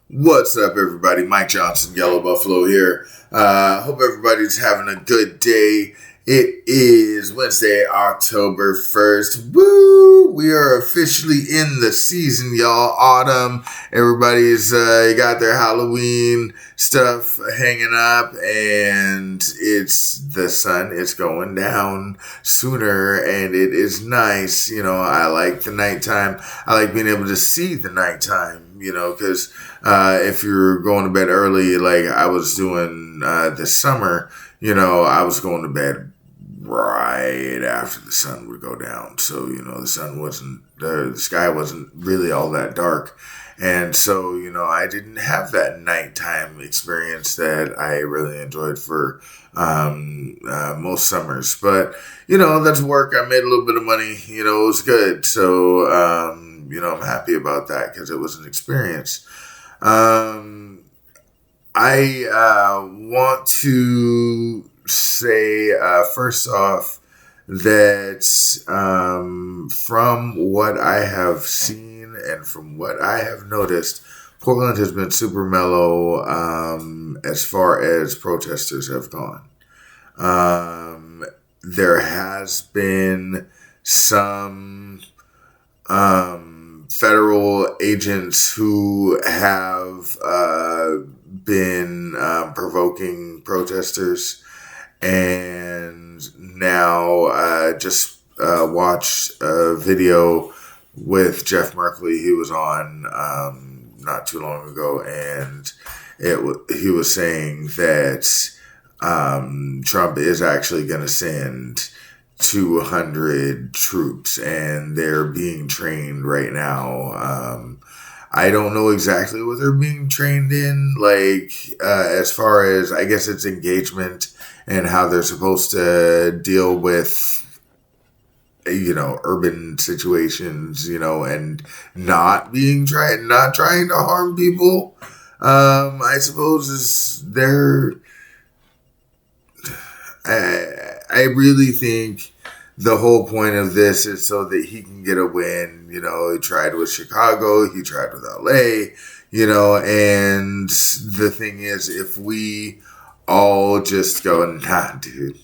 What's up, everybody? Mike Johnson, Yellow Buffalo here. Hope everybody's having a good day. It is Wednesday, October 1st. Woo! We are officially in the season, y'all. Autumn. Everybody's got their Halloween stuff hanging up, and it's the sun is going down sooner, and it is nice. I like the nighttime. I like being able to see the nighttime, because if you're going to bed early, like I was doing this summer, I was going to bed right after the sun would go down. So, the sky wasn't really all that dark. And so, I didn't have that nighttime experience that I really enjoyed for most summers. But, that's work. I made a little bit of money. It was good. So, I'm happy about that because it was an experience. I want to say, first off, that from what I have seen and from what I have noticed, Portland has been super mellow as far as protesters have gone. There has been some federal agents who have been provoking protesters. And now just watched a video with Jeff Merkley. He was on not too long ago, and he was saying that Trump is actually going to send 200 troops, and they're being trained right now. I don't know exactly what they're being trained in, as far as, I guess it's engagement and how they're supposed to deal with, urban situations, and not trying to harm people. I suppose I really think the whole point of this is so that he can get a win. He tried with Chicago, he tried with LA, and the thing is, if we all just go, nah, dude,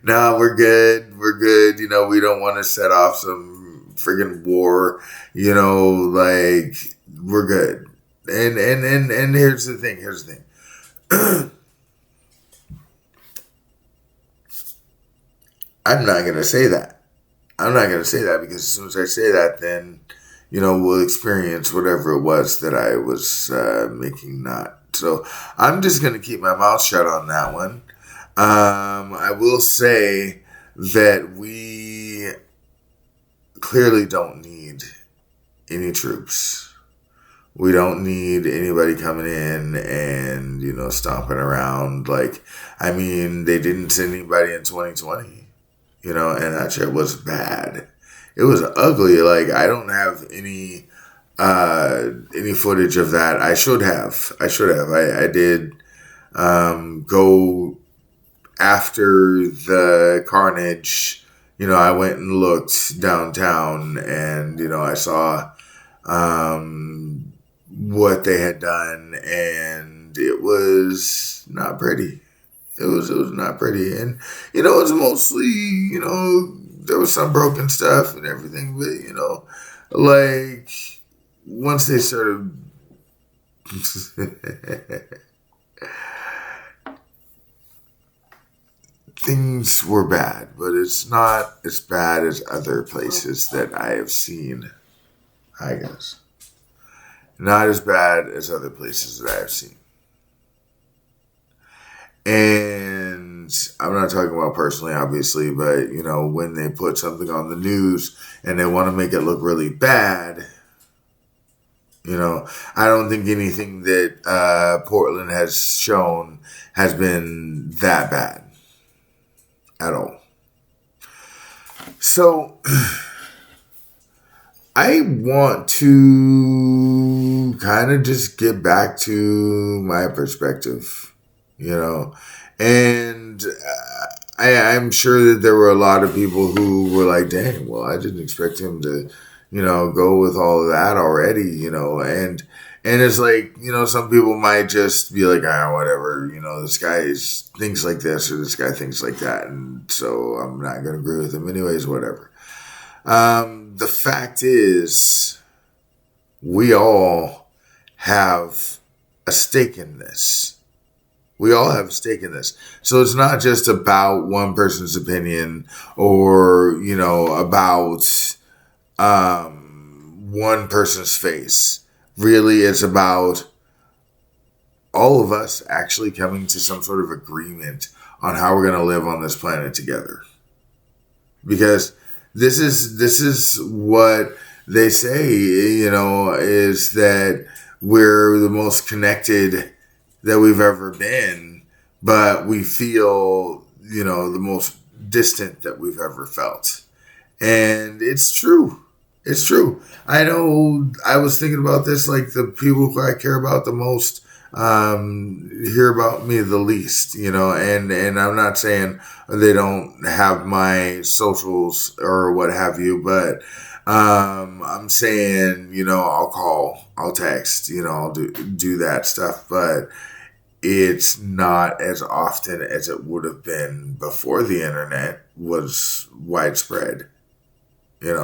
nah, we're good, we don't want to set off some friggin' war, we're good. And here's the thing. I'm not going to say that. Because as soon as I say that, then, we'll experience whatever it was that I was making not. So I'm just going to keep my mouth shut on that one. I will say that we clearly don't need any troops. We don't need anybody coming in and, stomping around. They didn't send anybody in 2020. And that shit was bad. It was ugly. I don't have any footage of that. I should have. I did go after the carnage. I went and looked downtown, and I saw what they had done, and it was not pretty. It was not pretty. And, it was mostly, there was some broken stuff and everything. But, once they started, things were bad. But it's not as bad as other places that I have seen, I guess. Not as bad as other places that I have seen. And I'm not talking about personally, obviously, but, when they put something on the news and they want to make it look really bad, I don't think anything that Portland has shown has been that bad at all. So I want to kind of just get back to my perspective. And I'm sure that there were a lot of people who were like, dang, well, I didn't expect him to, go with all of that already, and it's like, some people might just be like, whatever, this guy thinks like this or this guy thinks like that. And so I'm not going to agree with him anyways, whatever. The fact is, we all have a stake in this. We all have a stake in this. So it's not just about one person's opinion or, about one person's face. Really, it's about all of us actually coming to some sort of agreement on how we're going to live on this planet together. Because this is what they say, is that we're the most connected that we've ever been, but we feel, the most distant that we've ever felt. And it's true. It's true. I know I was thinking about this, like the people who I care about the most hear about me the least, and I'm not saying they don't have my socials or what have you, but I'm saying, I'll call, I'll text, I'll do that stuff, but it's not as often as it would have been before the internet was widespread. In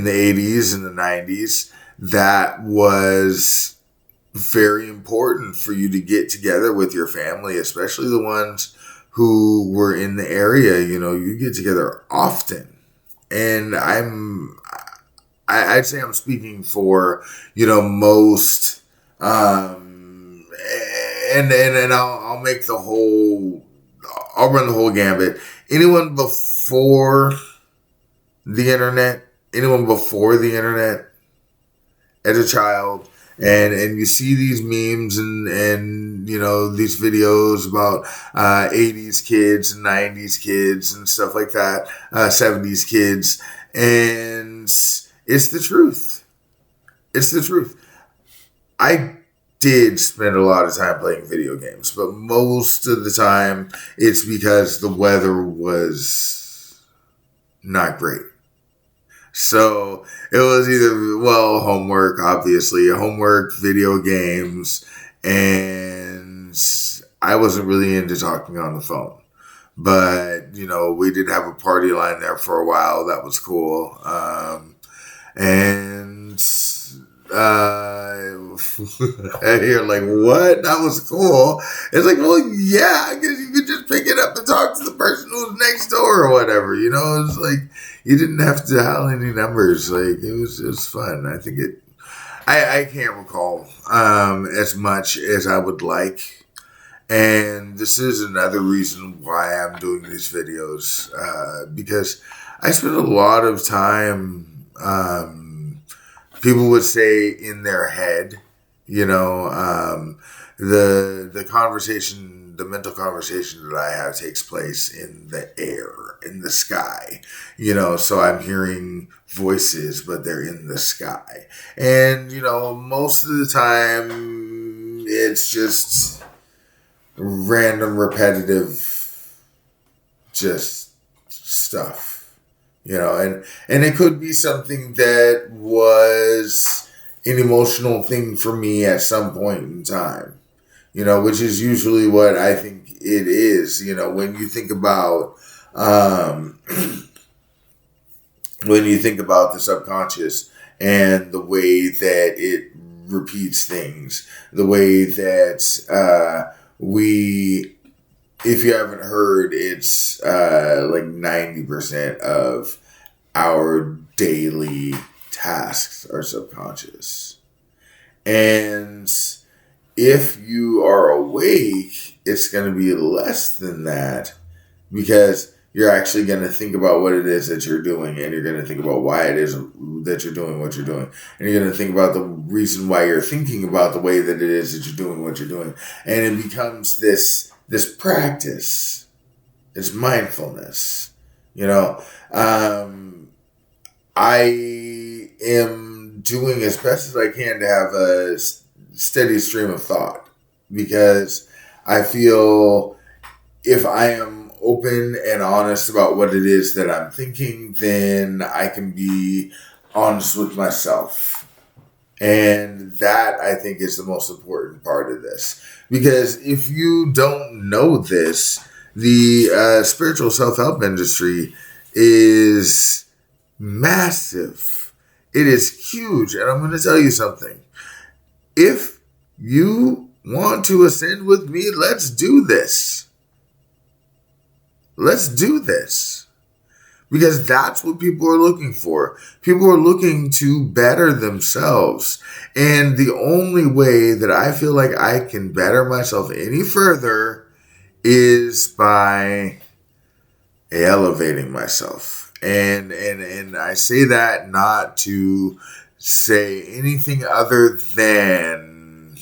the 80s and the 90s, that was very important for you to get together with your family, especially the ones who were in the area. You get together often. And I'd say I'm speaking for, most, and I'll make I'll run the whole gambit. Anyone before the internet as a child, and you see these memes and these videos about 80s kids and 90s kids and stuff like that, 70s kids, and it's the truth. It's the truth. I did spend a lot of time playing video games, but most of the time it's because the weather was not great. So it was either, homework, obviously, video games, and I wasn't really into talking on the phone. But, we did have a party line there for a while. That was cool. You're like, what? That was cool. It's like, well, yeah, I guess you could just pick it up and talk to the person who's next door or whatever. It's like you didn't have to dial any numbers. Like it was fun. I think I can't recall as much as I would like. And this is another reason why I'm doing these videos, because I spend a lot of time, people would say in their head, the conversation, the mental conversation that I have takes place in the air, in the sky, so I'm hearing voices, but they're in the sky. And, most of the time it's just random, repetitive, just stuff. And it could be something that was an emotional thing for me at some point in time, which is usually what I think it is. When you think about, the subconscious and the way that it repeats things, the way that, if you haven't heard, it's like 90% of our daily tasks are subconscious. And if you are awake, it's going to be less than that, because you're actually going to think about what it is that you're doing, and you're going to think about why it is that you're doing what you're doing. And you're going to think about the reason why you're thinking about the way that it is that you're doing what you're doing. And it becomes this practice. It's mindfulness. I am doing as best as I can to have a steady stream of thought, because I feel if I am open and honest about what it is that I'm thinking, then I can be honest with myself. And that, I think, is the most important part of this. Because if you don't know this, the spiritual self-help industry is massive. It is huge. And I'm going to tell you something. If you want to ascend with me, let's do this. Let's do this. Because that's what people are looking for. People are looking to better themselves. And the only way that I feel like I can better myself any further is by elevating myself. And I say that not to say anything other than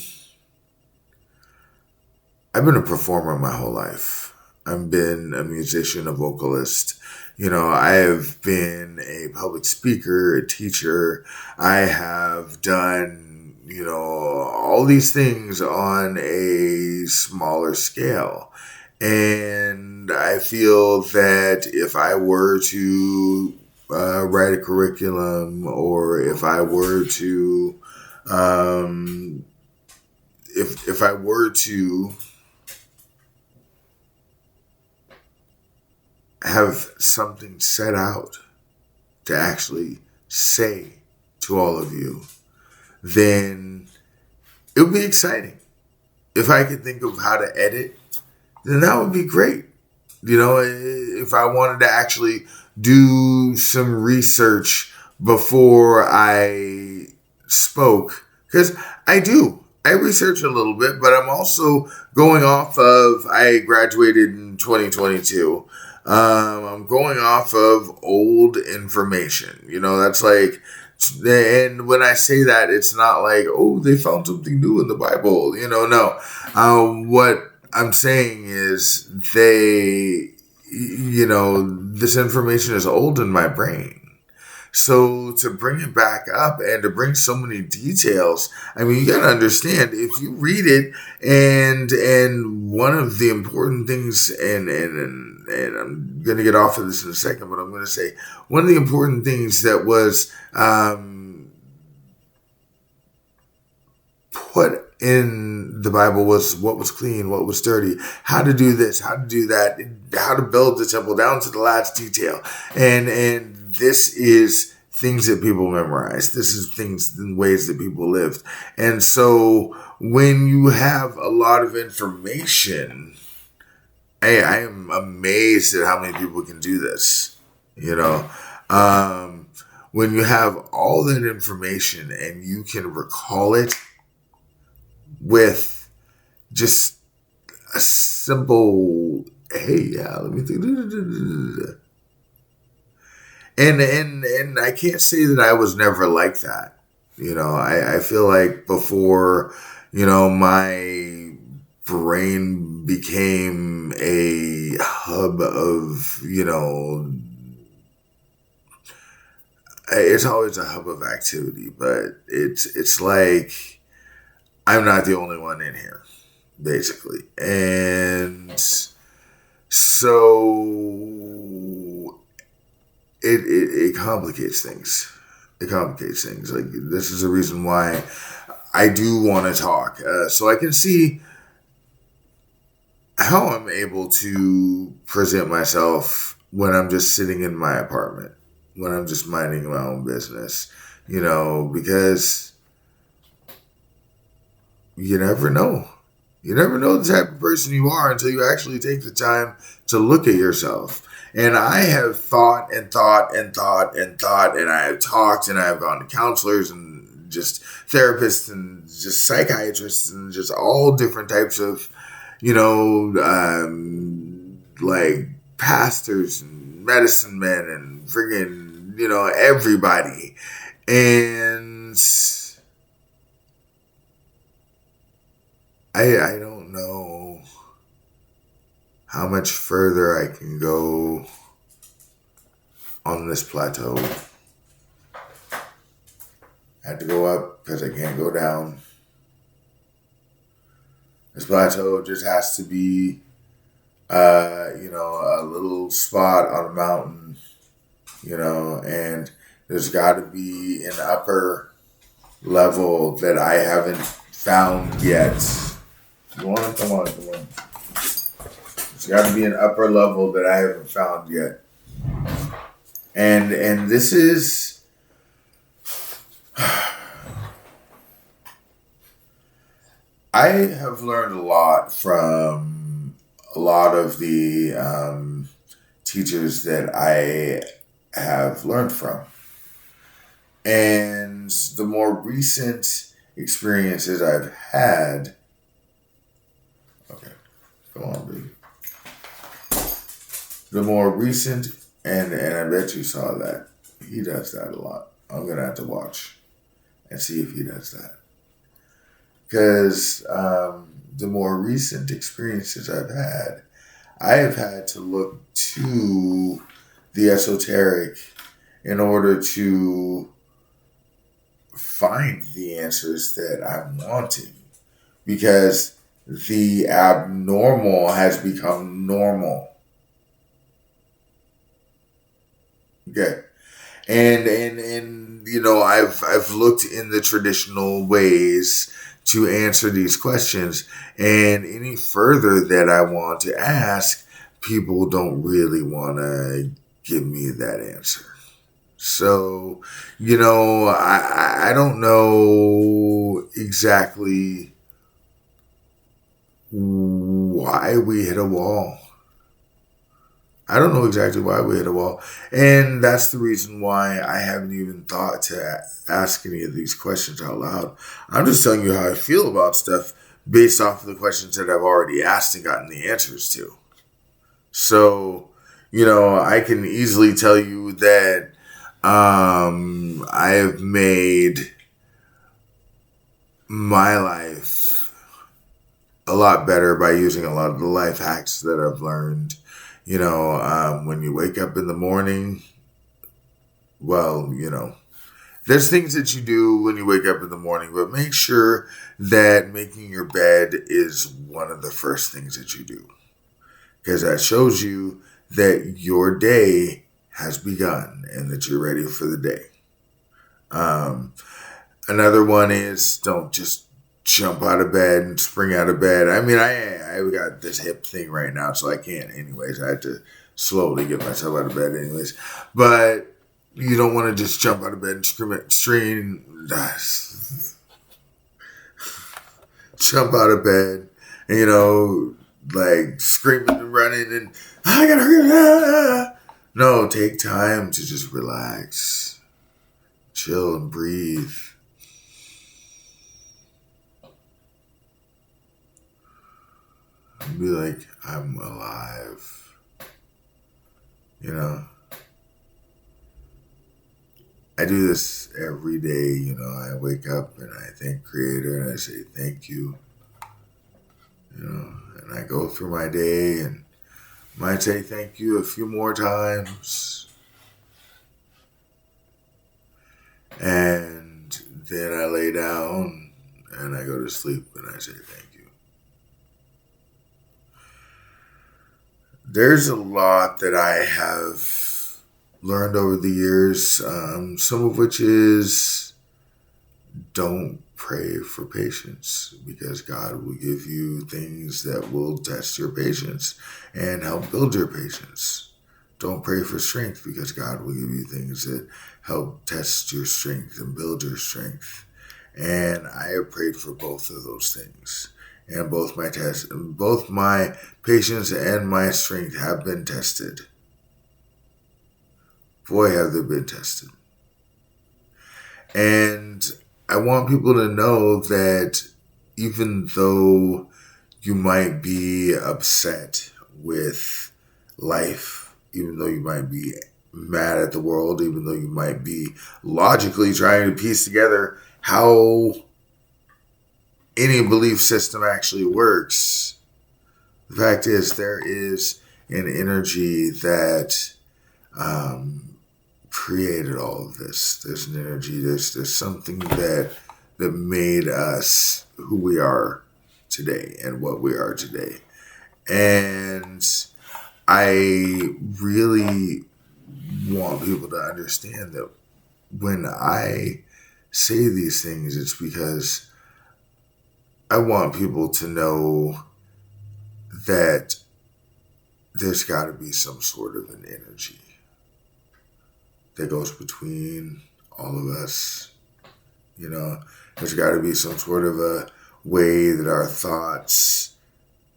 I've been a performer my whole life. I've been a musician, a vocalist. I have been a public speaker, a teacher. I have done, all these things on a smaller scale. And I feel that if I were to write a curriculum, or if I were to, if I were to have something set out to actually say to all of you, then it would be exciting. If I could think of how to edit, then that would be great. If I wanted to actually do some research before I spoke, because I do. I research a little bit, but I'm also going off of, I graduated in 2022. I'm going off of old information. That's like, and when I say that, it's not like, oh, they found something new in the Bible. No. What I'm saying is this information is old in my brain. So to bring it back up and to bring so many details, you got to understand, if you read it, and one of the important things, and I'm going to get off of this in a second, but I'm going to say one of the important things that was put in the Bible was what was clean, what was dirty, how to do this, how to do that, how to build the temple down to the last detail. And this is things that people memorize. This is things and ways that people lived. And so when you have a lot of information, hey, I am amazed at how many people can do this. When you have all that information and you can recall it with just a simple, hey, yeah, let me think. And I can't say that I was never like that. I feel like before, my brain became a hub of, it's always a hub of activity, but it's like I'm not the only one in here, basically. And so it complicates things. It complicates things. Like, this is the reason why I do want to talk. So I can see how I'm able to present myself when I'm just sitting in my apartment, when I'm just minding my own business, because you never know. You never know the type of person you are until you actually take the time to look at yourself. And I have thought and thought and thought and thought, and I have talked, and I have gone to counselors and just therapists and just psychiatrists and just all different types of, like pastors and medicine men and friggin', everybody. And I don't know how much further I can go on this plateau. I had to go up because I can't go down. This plateau just has to be, a little spot on a mountain, and There's got to be an upper level that I haven't found yet. Come on. There's got to be an upper level that I haven't found yet. And this is I have learned a lot from a lot of the teachers that I have learned from. And the more recent experiences I've had, okay, come on, baby. The more recent, and I bet you saw that. He does that a lot. I'm going to have to watch and see if he does that. Because the more recent experiences I have had to look to the esoteric in order to find the answers that I'm wanting. Because the abnormal has become normal. Okay. And you know, I've looked in the traditional ways to answer these questions, and any further that I want to ask, people don't really want to give me that answer. So, you know, I don't know exactly why we hit a wall. I don't know exactly why we hit a wall. And that's the reason why I haven't even thought to ask any of these questions out loud. I'm just telling you how I feel about stuff based off of the questions that I've already asked and gotten the answers to. So, you know, I can easily tell you that I have made my life a lot better by using a lot of the life hacks that I've learned. You know, when you wake up in the morning, well, you know, there's things that you do when you wake up in the morning, but make sure that making your bed is one of the first things that you do. Because that shows you that your day has begun and that you're ready for the day. Another one is don't just jump out of bed and spring out of bed. I mean, I got this hip thing right now, so I can't anyways. I have to slowly get myself out of bed anyways. But you don't want to just jump out of bed and jump out of bed and, you know, like screaming and running and I gotta hurry. No, take time to just relax, chill and breathe. Be like, I'm alive. You know? I do this every day, you know. I wake up and I thank Creator and I say thank you. You know, and I go through my day and might say thank you a few more times. And then I lay down and I go to sleep and I say thank you. There's a lot that I have learned over the years, some of which is don't pray for patience because God will give you things that will test your patience and help build your patience. Don't pray for strength because God will give you things that help test your strength and build your strength. And I have prayed for both of those things. And both my patience and my strength have been tested. Boy, have they been tested. And I want people to know that even though you might be upset with life, even though you might be mad at the world, even though you might be logically trying to piece together how any belief system actually works, the fact is there is an energy that created all of this. There's an energy, there's something that made us who we are today and what we are today. And I really want people to understand that when I say these things, it's because I want people to know that there's got to be some sort of an energy that goes between all of us. You know, there's got to be some sort of a way that our thoughts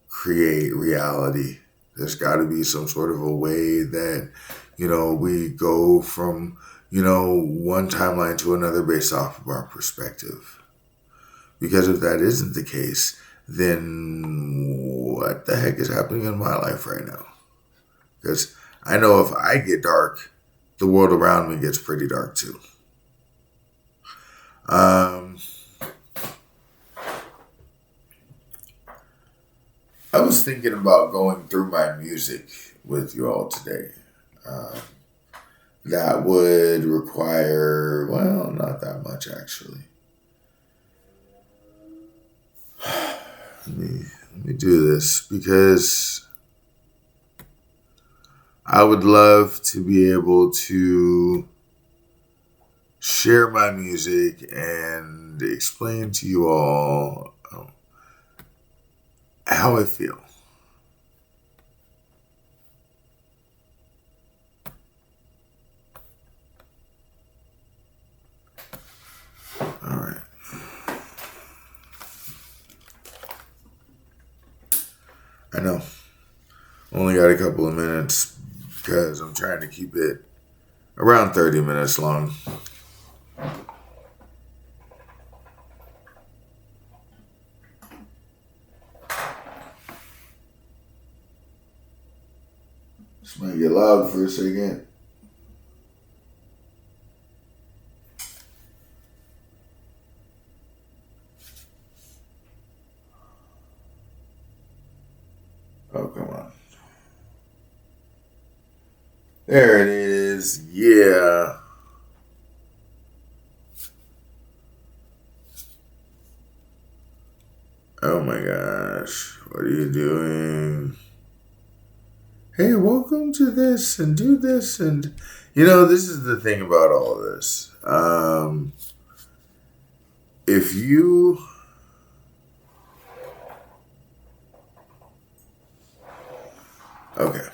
create reality. There's got to be some sort of a way that, we go from, one timeline to another based off of our perspective. Because if that isn't the case, then what the heck is happening in my life right now? Because I know if I get dark, the world around me gets pretty dark too. I was thinking about going through my music with you all today. That would require, well, not that much actually. Let me do this because I would love to be able to share my music and explain to you all how I feel. All right. I know. Only got a couple of minutes because I'm trying to keep it around 30 minutes long. This might get loud for a second. Oh, come on. There it is. Yeah. Oh my gosh. What are you doing? Hey, welcome to this and do this. And, this is the thing about all of this. If you... Okay.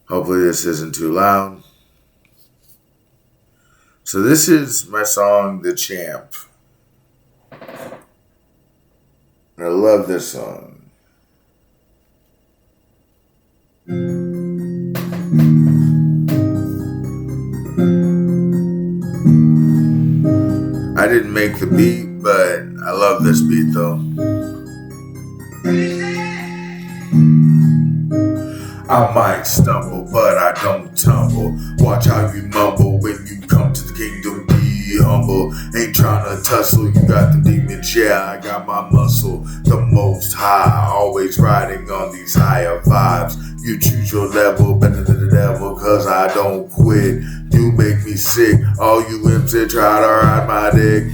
Hopefully this isn't too loud. So this is my song, The Champ. And I love this song. I didn't make the beat, but I love this beat though. I might stumble, but I don't tumble. Watch how you mumble when you come to the kingdom. Be humble, ain't tryna tussle. You got the demons, yeah, I got my muscle. The most high, always riding on these higher vibes. You choose your level, better than the devil, cause I don't quit. You make me sick, all you imps that try to ride my dick.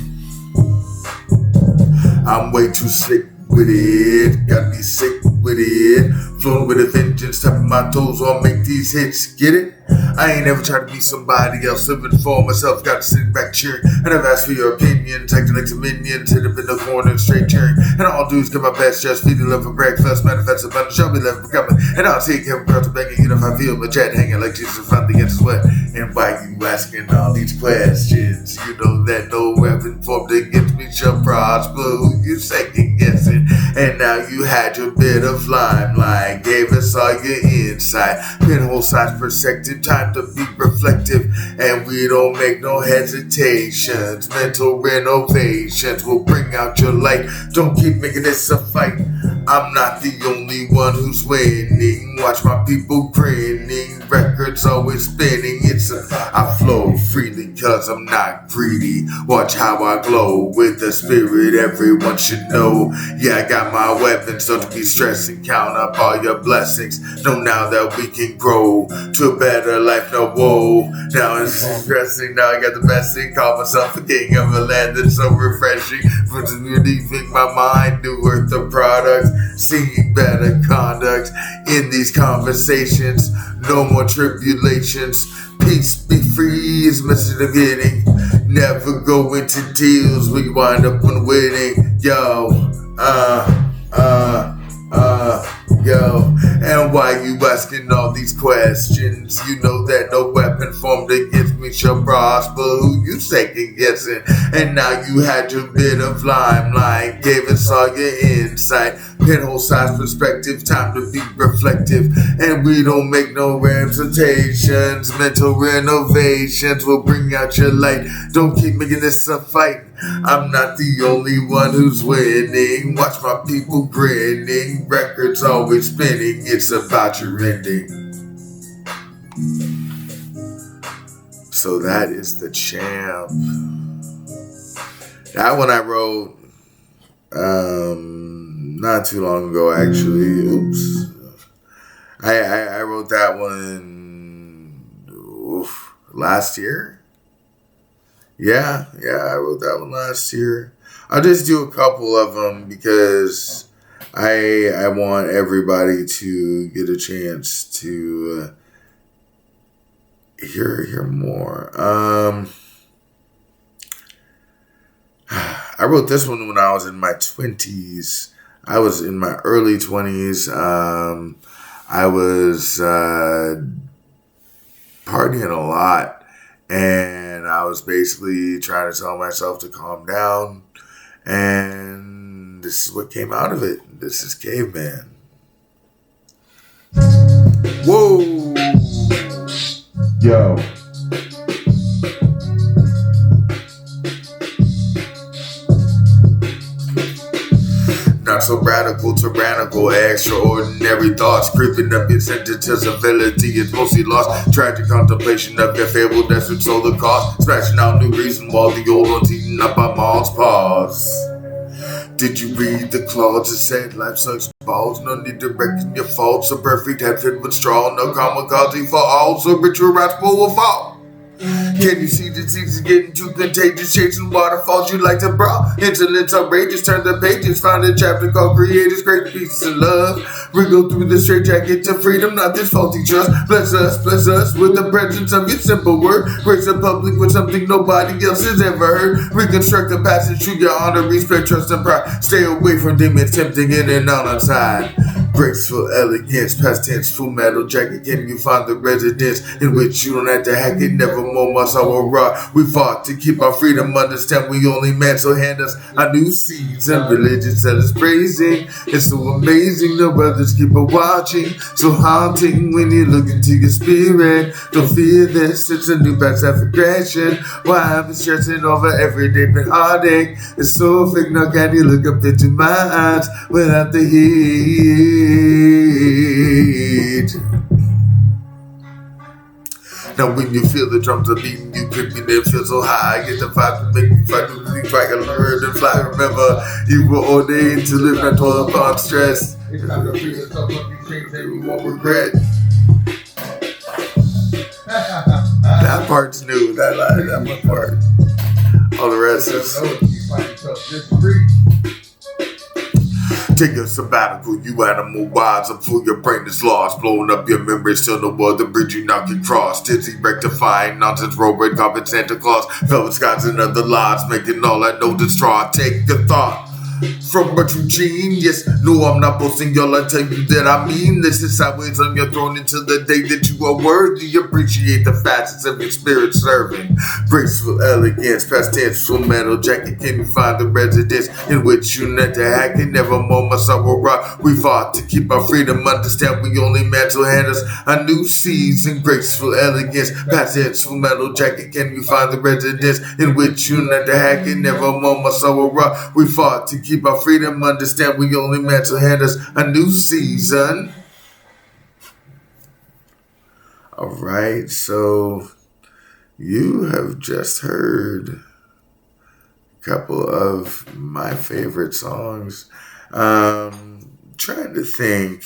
I'm way too sick with it, got me sick with it. Floating with a vengeance, tapping my toes on make these hits, get it? I ain't ever tried to be somebody else, living for myself, got to sit back cheering. I never asked for your opinions, acting like some minions, hit up in the corner, straight cheering. And all dudes get my best, just feeding love for breakfast, manifest a bunch, show me love for coming. And I'll take him across the bank, and if I feel my chat hanging like Jesus found the answers wet. And why you asking all these questions? You know that no weapon formed against me shall prosper. Who you second guessing? And now you had your bit of limelight, gave us all your insight. Pinhole size perspective, time to be reflective. And we don't make no hesitations. Mental renovations will bring out your light. Don't keep making this a fight. I'm not the only one who's winning. Watch my people grinning. Records always spinning. I flow freely cause I'm not greedy. Watch how I glow with the spirit everyone should know. Yeah, I got my weapons, don't be stressing. Count up all your blessings. Know now that we can grow to a better life, no woe. Now it's stressing, now I got the best thing. Call myself the king of a land that's so refreshing. For leaving my mind, new earth of products. Seeing better conduct in these conversations. No more tribulations. Peace be free is message I'm getting. Never go into deals where you wind up on winning. Yo, yo. And why you asking all these questions? You know that no weapon formed against me shall prosper. Who you second guessing? And now you had your bit of limelight, gave us all your insight. Pinhole size perspective, time to be reflective. And we don't make no representations. Mental renovations will bring out your light. Don't keep making this a fight. I'm not the only one who's winning. Watch my people grinning. Records always spinning. It's about your ending. So that is the champ. That one I wrote not too long ago, actually. Oops. I wrote that one last year. Yeah, I wrote that one last year. I'll just do a couple of them because I want everybody to get a chance to hear more. I wrote this one when I was in my 20s. I was in my early 20s. I was partying a lot. And I was basically trying to tell myself to calm down. And this is what came out of it. This is Caveman. Whoa! Yo. Not so radical, tyrannical, extraordinary thoughts creeping up your sensibility is mostly lost. Tragic contemplation of your fabled desperate solar cost. Smashing out new reason while the old one's eating up our mom's paws. Did you read the clause that said life sucks balls? No need to reckon your faults. A perfect head fit with straw. No kamikaze for all. So ritual rats will fall. Can you see disease is getting too contagious? Chasing waterfalls you like to brawl. Insolence outrageous, turn the pages. Found a chapter called Creators, great peace and love. We go through the straitjacket to freedom, not this faulty trust. Bless us with the presence of your simple word. Grace the public with something nobody else has ever heard. Reconstruct the passage to your honor, respect, trust, and pride. Stay away from demons tempting in and out outside. Graceful elegance, past tense, full metal jacket. Can you find the residence in which you don't have to hack it? Nevermore must our rock. We fought to keep our freedom. Understand we only man, so hand us our new season. Religion said it's praising. It's so amazing. The brothers keep a watching. So haunting when you look into your spirit. Don't fear this. It's a new batch of aggression. Why I've been stressing over every day, been heartache. It's so fake. Now can you look up into my eyes without the heat? Now when you feel the drums are beating, you creeping and feel so high. Get the vibe to make you fight to think like a learn and fly. Remember, you were ordained to live not toil upon stress. You won't regret. That part's new. That one part. All the rest is. Take a sabbatical, you animal wise, until your brain is lost. Blowing up your memories till no other bridge you now can cross. Dizzy rectifying nonsense, road red carpet Santa Claus. Velvet skies and other lies, making all I know distraught. Take a thought from a true genius. No, I'm not boasting, y'all. I tell you that I mean this. Is sideways on your throne until the day that you are worthy. Appreciate the facets of your spirit serving. Graceful elegance, past tense, full metal jacket. Can you find the residence in which you net to hack it? Nevermore my sorrow rock. We fought to keep our freedom. Understand we only meant to hand us a new season. Graceful elegance, past tense, full metal jacket. Can you find the residence in which you net to hack it? Nevermore my sorrow rock. We fought to keep our freedom, understand we only meant to hand us a new season. Alright, so you have just heard a couple of my favorite songs. Trying to think,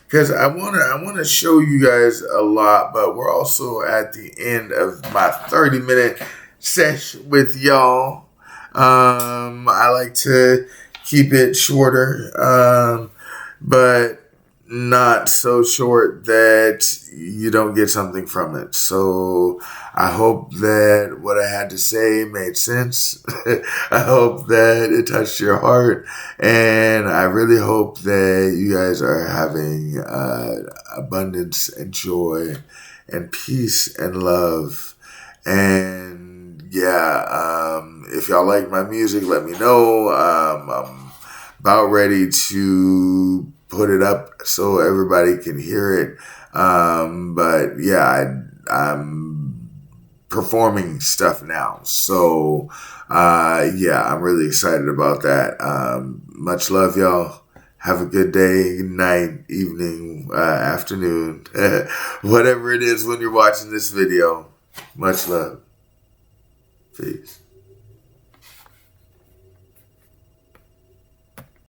because I wanna show you guys a lot, but we're also at the end of my 30-minute session with y'all. I like to keep it shorter, but not so short that you don't get something from it. So I hope that what I had to say made sense. I hope that it touched your heart. And I really hope that you guys are having abundance and joy and peace and love. And yeah, if y'all like my music, let me know. I'm about ready to put it up so everybody can hear it. But yeah, I'm performing stuff now. So yeah, I'm really excited about that. Much love, y'all. Have a good day, night, evening, afternoon, whatever it is when you're watching this video. Much love. Peace.